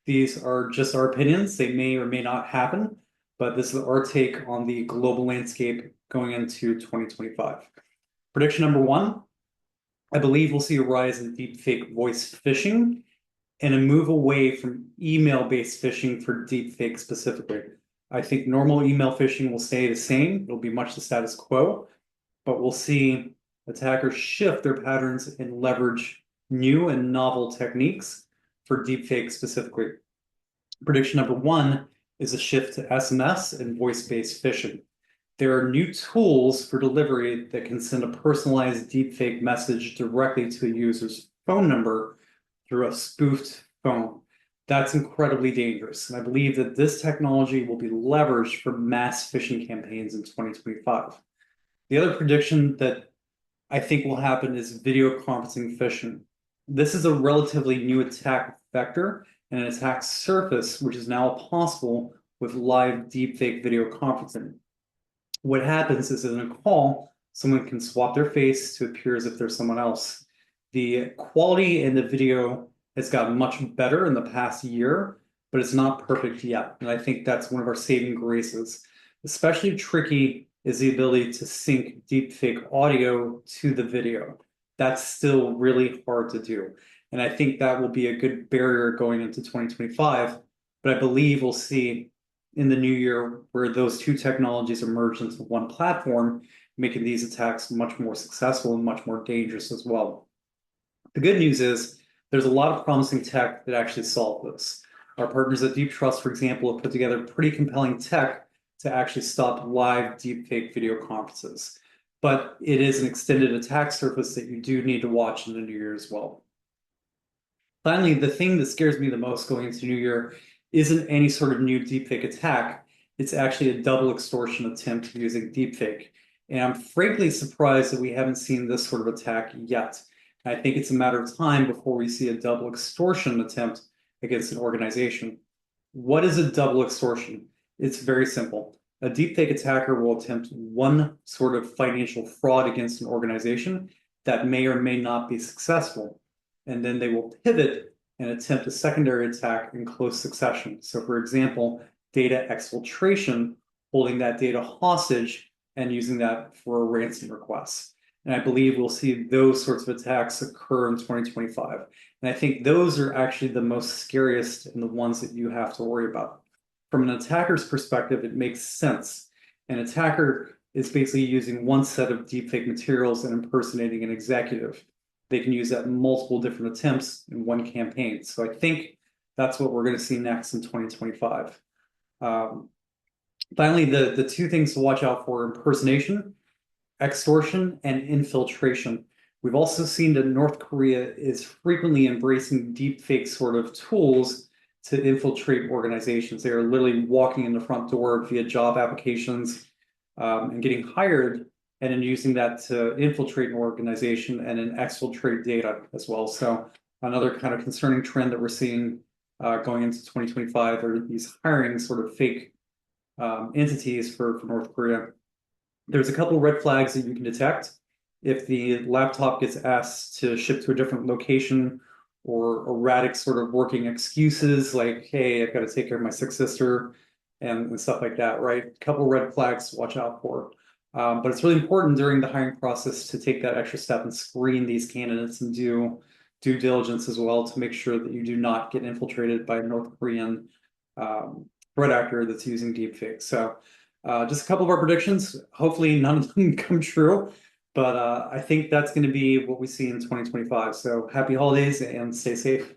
These are just our opinions. They may or may not happen, but this is our take on the global landscape going into 2025. Prediction number one, I believe we'll see a rise in deepfake voice phishing and a move away from email-based phishing for deepfake specifically. I think normal email phishing will stay the same. It'll be much the status quo, but we'll see attackers shift their patterns and leverage new and novel techniques for deepfake specifically. Prediction number one is a shift to SMS and voice-based phishing. There are new tools for delivery that can send a personalized deepfake message directly to a user's phone number through a spoofed phone. That's incredibly dangerous. And I believe that this technology will be leveraged for mass phishing campaigns in 2025. The other prediction that I think will happen is video conferencing phishing. This is a relatively new attack vector and an attack surface, which is now possible with live deepfake video conferencing. What happens is in a call, someone can swap their face to appear as if they're someone else. The quality in the video has gotten much better in the past year, but it's not perfect yet. And I think that's one of our saving graces. Especially tricky is the ability to sync deepfake audio to the video. That's still really hard to do. And I think that will be a good barrier going into 2025. But I believe we'll see in the new year where those two technologies emerge into one platform, making these attacks much more successful and much more dangerous as well. The good news is there's a lot of promising tech that actually solve this. Our partners at Deep Trust, for example, have put together pretty compelling tech to actually stop live deepfake video conferences. But it is an extended attack surface that you do need to watch in the new year as well. Finally, the thing that scares me the most going into the new year isn't any sort of new deepfake attack. It's actually a double extortion attempt using deepfake. And I'm frankly surprised that we haven't seen this sort of attack yet. I think it's a matter of time before we see a double extortion attempt against an organization. What is a double extortion? It's very simple. A deepfake attacker will attempt one sort of financial fraud against an organization that may or may not be successful. And then they will pivot and attempt a secondary attack in close succession. So for example, data exfiltration, holding that data hostage and using that for a ransom request. And I believe we'll see those sorts of attacks occur in 2025. And I think those are actually the most scariest and the ones that you have to worry about. From an attacker's perspective, it makes sense. An attacker is basically using one set of deepfake materials and impersonating an executive. They can use that in multiple different attempts in one campaign. So I think that's what we're going to see next in 2025. Finally, the two things to watch out for: impersonation, extortion, and infiltration. We've also seen that North Korea is frequently embracing deepfake sort of tools to infiltrate organizations. They are literally walking in the front door via job applications and getting hired, and then using that to infiltrate an organization and then exfiltrate data as well. So another kind of concerning trend that we're seeing going into 2025 are these hiring sort of fake entities for North Korea. There's a couple of red flags that you can detect. If the laptop gets asked to ship to a different location, or erratic sort of working excuses like, hey, I've got to take care of my sick sister and stuff like that, right? A couple of red flags to watch out for. But it's really important during the hiring process to take that extra step and screen these candidates and do due diligence as well to make sure that you do not get infiltrated by a North Korean threat actor that's using deepfake. So just a couple of our predictions. Hopefully none of them come true, but I think that's going to be what we see in 2025. So happy holidays and stay safe.